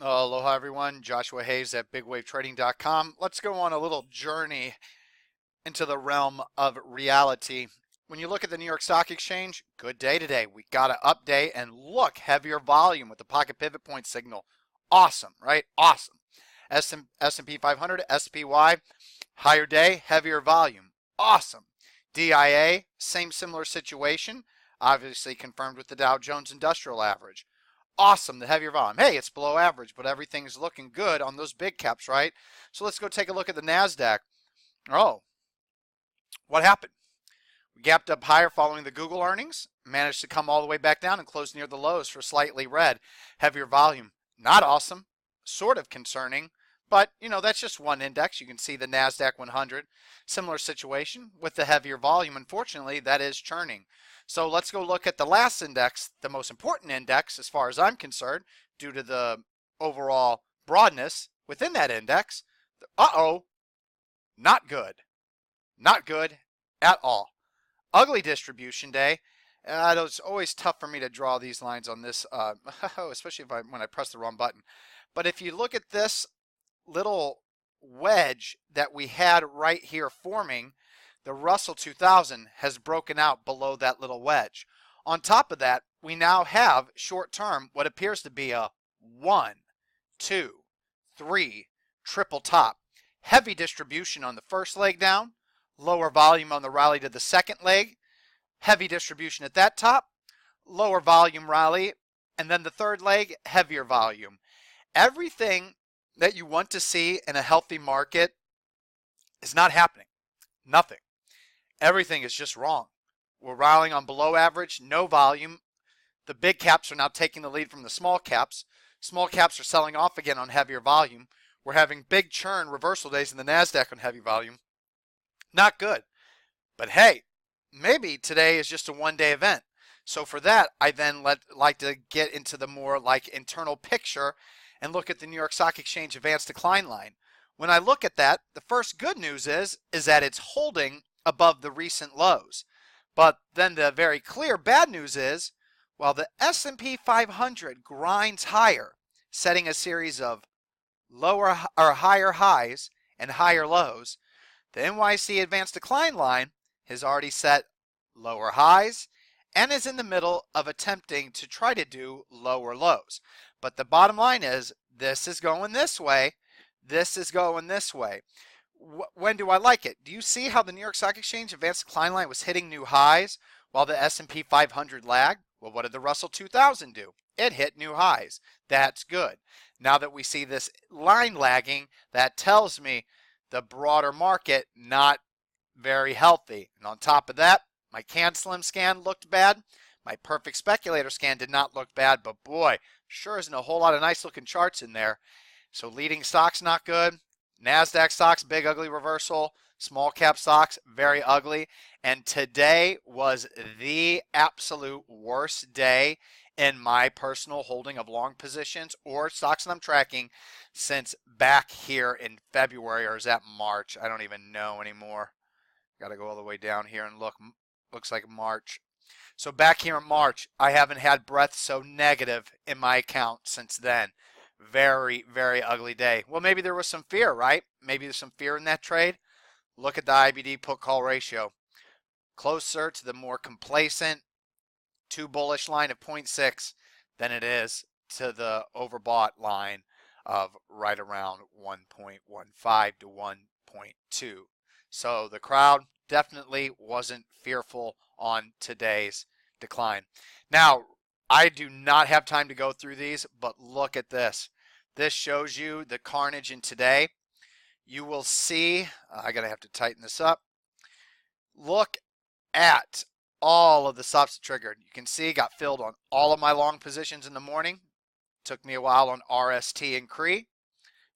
Aloha everyone, Joshua Hayes at BigWaveTrading.com. Let's go on a little journey into the realm of reality. When you look at the New York Stock Exchange, good day today. We got an update and look, heavier volume with the pocket pivot point signal. Awesome, right? Awesome. S&P 500, SPY, higher day, heavier volume. Awesome. DIA, same similar situation, obviously confirmed with the Dow Jones Industrial Average. Awesome, the heavier volume. Hey, it's below average, but everything's looking good on those big caps, right? So let's go take a look at the Nasdaq. Oh, what happened? We gapped up higher following the Google earnings, managed to come all the way back down and close near the lows for slightly red. Heavier volume. Not awesome. Sort of concerning. But, that's just one index. You can see the Nasdaq 100. Similar situation with the heavier volume. Unfortunately, that is churning. So let's go look at the last index, the most important index as far as I'm concerned, due to the overall broadness within that index. Uh-oh. Not good. Not good at all. Ugly distribution day. It's always tough for me to draw these lines on this, especially when I press the wrong button. But if you look at this little wedge that we had right here forming, the Russell 2000 has broken out below that little wedge. On top of that, we now have short term what appears to be a 1, 2, 3 triple top. Heavy distribution on the first leg down, lower volume on the rally to the second leg, heavy distribution at that top, lower volume rally, and then the third leg, heavier volume. Everything that you want to see in a healthy market is not happening. Nothing. Everything is just wrong. We're rallying on below average, no volume. The big caps are now taking the lead from the small caps. Small caps are selling off again on heavier volume. We're having big churn reversal days in the Nasdaq on heavy volume. Not good. But hey, maybe today is just a one-day event. So for that, I then like to get into the more internal picture and look at the New York Stock Exchange advanced decline line. When I look at that, the first good news is that it's holding above the recent lows. But then the very clear bad news is, while the S&P 500 grinds higher, setting a series of lower or higher highs and higher lows, the NYC advanced decline line has already set lower highs and is in the middle of attempting to try to do lower lows. But the bottom line is, this is going this way. This is going this way. When do I like it? Do you see how the New York Stock Exchange advanced decline line was hitting new highs while the S&P 500 lagged? Well, what did the Russell 2000 do? It hit new highs. That's good. Now that we see this line lagging, that tells me the broader market not very healthy. And on top of that, my Can Slim scan looked bad. My Perfect Speculator scan did not look bad, but boy, sure isn't a whole lot of nice looking charts in there. So leading stocks not good. Nasdaq stocks, big ugly reversal. Small cap stocks, very ugly. And today was the absolute worst day in my personal holding of long positions or stocks that I'm tracking since back here in February, or is that March? I don't even know anymore. Got to go all the way down here and look. Looks like March. So back here in March, I haven't had breath so negative in my account since then. Very, very ugly day. Well, maybe there was some fear, right? Maybe there's some fear in that trade. Look at the IBD put call ratio. Closer to the more complacent, too bullish line of 0.6 than it is to the overbought line of right around 1.15 to 1.2. So the crowd definitely wasn't fearful on today's decline. Now, I do not have time to go through these, but look at this. This shows you the carnage in today. You will see, I gotta have to tighten this up. Look at all of the stops triggered. You can see got filled on all of my long positions in the morning. Took me a while on RST and CRE,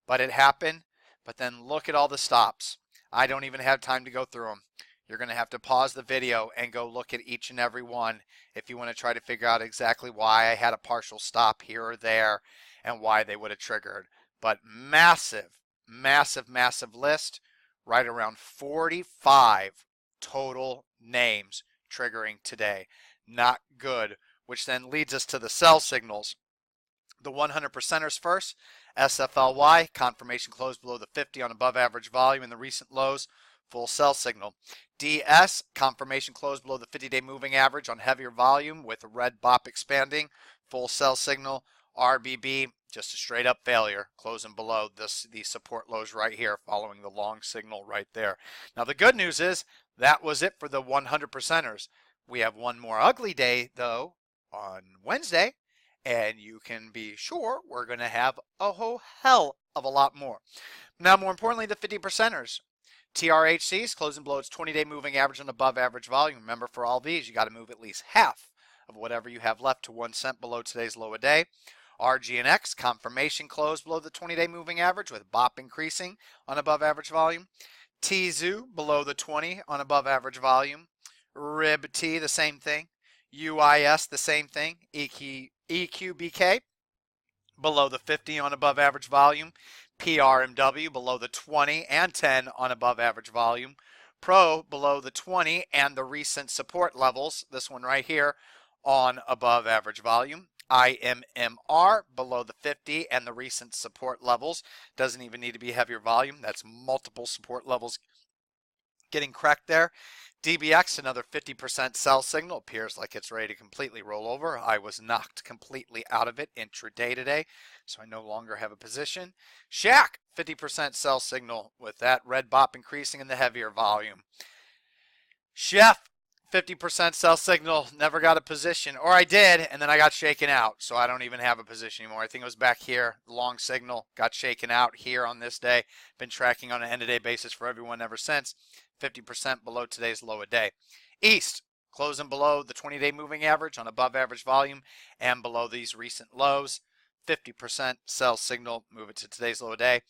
but it happened. But then look at all the stops. I don't even have time to go through them. You're going to have to pause the video and go look at each and every one if you want to try to figure out exactly why I had a partial stop here or there and why they would have triggered. But massive, massive, massive list, right around 45 total names triggering today. Not good, which then leads us to the sell signals. The 100 percenters first. SFLY, confirmation close below the 50 on above average volume in the recent lows, full sell signal. DS, confirmation close below the 50-day moving average on heavier volume with red BOP expanding, full sell signal. RBB, just a straight up failure, closing below these support lows right here, following the long signal right there. Now the good news is that was it for the 100 percenters. We have one more ugly day though on Wednesday, and you can be sure we're going to have a whole hell of a lot more. Now, more importantly, the 50 percenters. TRHCs closing below its 20-day moving average on above average volume. Remember, for all these, you got to move at least half of whatever you have left to 1 cent below today's low a day. RGNX, confirmation close below the 20-day moving average with BOP increasing on above average volume. TZU below the 20 on above average volume. RIBT, the same thing. UIS, the same thing. EQBK below the 50 on above average volume. PRMW below the 20 and 10 on above average volume. Pro below the 20 and the recent support levels, this one right here, on above average volume. IMMR below the 50 and the recent support levels. Doesn't even need to be heavier volume. That's multiple support levels getting cracked there. DBX, another 50% sell signal. Appears like it's ready to completely roll over. I was knocked completely out of it intraday today, so I no longer have a position. Shack, 50% sell signal with that red BOP increasing in the heavier volume. Chef, 50% sell signal, never got a position, or I did, and then I got shaken out, so I don't even have a position anymore. I think it was back here, long signal, got shaken out here on this day. Been tracking on an end-of-day basis for everyone ever since. 50% below today's low a day. East, closing below the 20-day moving average on above average volume and below these recent lows. 50% sell signal, move it to today's low a day.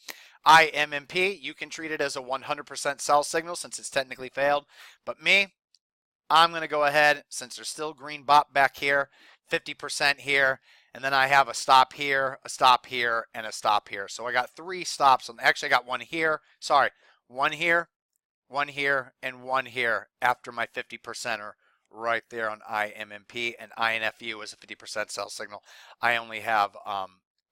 IMMP, you can treat it as a 100% sell signal since it's technically failed, but me, I'm going to go ahead, since there's still green BOP back here, 50% here, and then I have a stop here, a stop here, and a stop here. So I got 3 stops. Actually, I got one here. Sorry, one here, one here, and one here after my 50%er right there on IMMP, and INFU is a 50% sell signal. I only have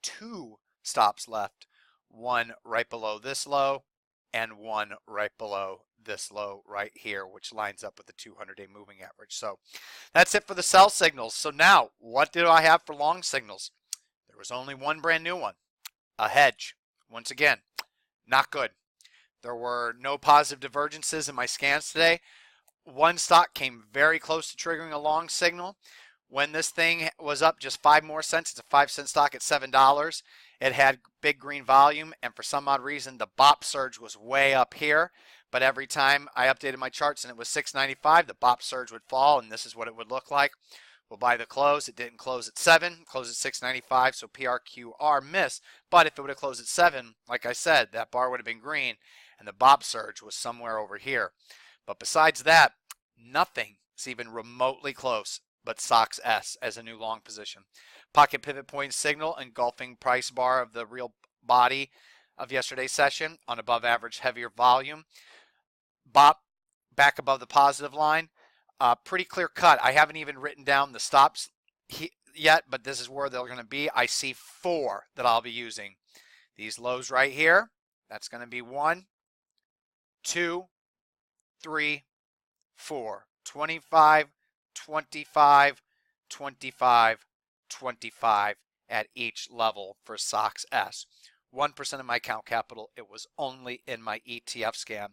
2 stops left, one right below this low and one right below this low right here, which lines up with the 200-day moving average. So that's it for the sell signals. So now, what do I have for long signals? There was only one brand new one, a hedge. Once again, not good. There were no positive divergences in my scans today. One stock came very close to triggering a long signal. When this thing was up just 5 more cents, it's a 5-cent stock at $7. It had big green volume, and for some odd reason, the BOP surge was way up here. But every time I updated my charts and it was $6.95, the BOP surge would fall, and this is what it would look like. Well, by the close, it didn't close at 7, closed at $6.95, so PRQR missed. But if it would have closed at 7, like I said, that bar would have been green, and the BOP surge was somewhere over here. But besides that, nothing is even remotely close but SOX S as a new long position. Pocket pivot point signal engulfing price bar of the real body of yesterday's session on above average heavier volume. BOP back above the positive line. Pretty clear cut. I haven't even written down the stops yet, but this is where they're going to be. I see 4 that I'll be using. These lows right here, that's going to be 1, 2, 3, 4. 25, 25, 25, 25 at each level for SOX S. 1% of my account capital. It was only in my ETF scan.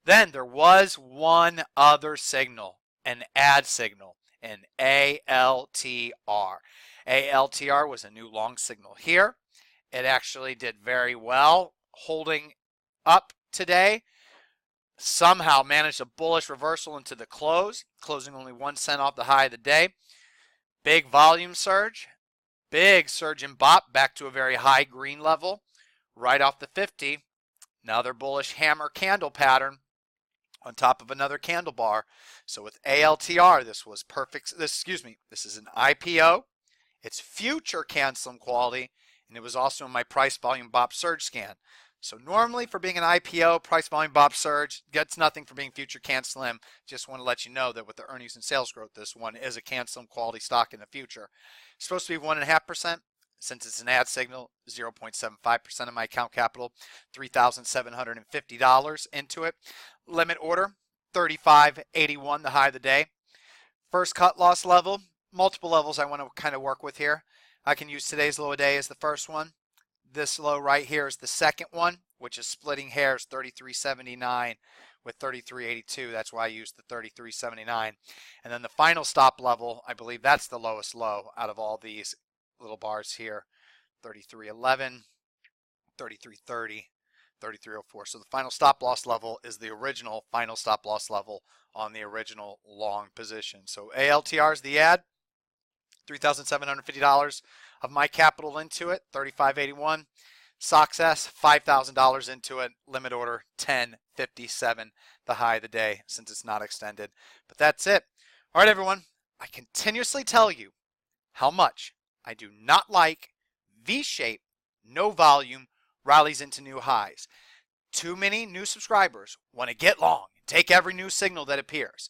Then there was one other signal, an ad signal, an ALTR. ALTR was a new long signal here. It actually did very well, holding up today. Somehow managed a bullish reversal into the close, closing only 1 cent off the high of the day. Big volume surge, big surge in BOP back to a very high green level, right off the 50. Another bullish hammer candle pattern on top of another candle bar. So with ALTR, this was perfect. This is an IPO. It's future canceling quality, and it was also in my price volume BOP surge scan. So normally for being an IPO, price volume BOP surge, gets nothing for being future can slim. Just want to let you know that with the earnings and sales growth, this one is a can slim quality stock in the future. It's supposed to be 1.5%. since it's an ad signal, 0.75% of my account capital, $3,750 into it. Limit order, 35.81, the high of the day. First cut loss level, multiple levels I want to kind of work with here. I can use today's low of day as the first one. This low right here is the second one, which is splitting hairs, 33.79 with 33.82. That's why I used the 33.79. And then the final stop level, I believe that's the lowest low out of all these little bars here, 33.11, 33.30, 33.04. So the final stop loss level is the original final stop loss level on the original long position. So ALTR is the ad, $3,750 of my capital into it, 35.81. SOXS, $5,000 into it. Limit order, 10.57, the high of the day since it's not extended. But that's it. All right, everyone. I continuously tell you how much I do not like V-shape, no volume, rallies into new highs. Too many new subscribers want to get long and take every new signal that appears.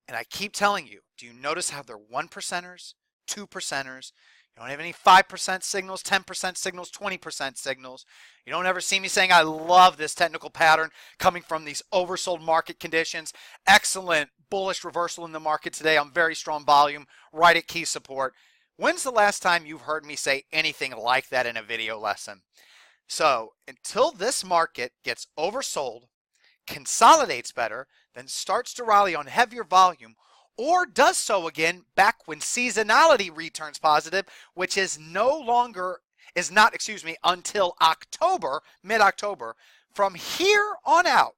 And I keep telling you, do you notice how they're 1%ers, 2%ers? You don't have any 5% signals, 10% signals, 20% signals. You don't ever see me saying, I love this technical pattern coming from these oversold market conditions. Excellent bullish reversal in the market today on very strong volume, right at key support. When's the last time you've heard me say anything like that in a video lesson? So until this market gets oversold, consolidates better, then starts to rally on heavier volume, or does so again back when seasonality returns positive, which is not until October, mid-October. From here on out,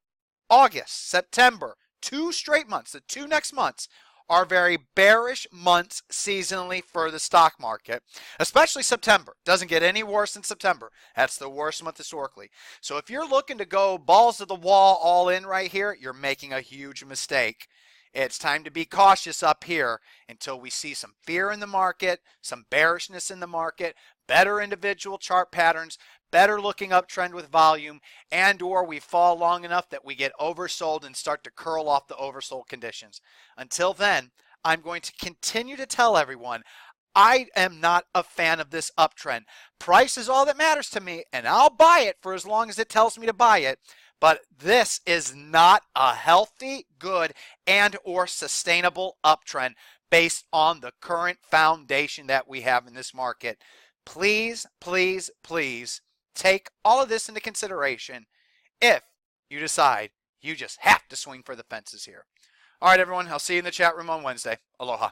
August, September, 2 straight months, the 2 next months are very bearish months seasonally for the stock market, especially September. Doesn't get any worse than September. That's the worst month historically. So if you're looking to go balls to the wall all in right here, you're making a huge mistake. It's time to be cautious up here until we see some fear in the market, some bearishness in the market, better individual chart patterns, better looking uptrend with volume, and or we fall long enough that we get oversold and start to curl off the oversold conditions. Until then, I'm going to continue to tell everyone I am not a fan of this uptrend. Price is all that matters to me, and I'll buy it for as long as it tells me to buy it. But this is not a healthy, good, and or sustainable uptrend based on the current foundation that we have in this market. Please, please, please take all of this into consideration if you decide you just have to swing for the fences here. All right, everyone. I'll see you in the chat room on Wednesday. Aloha.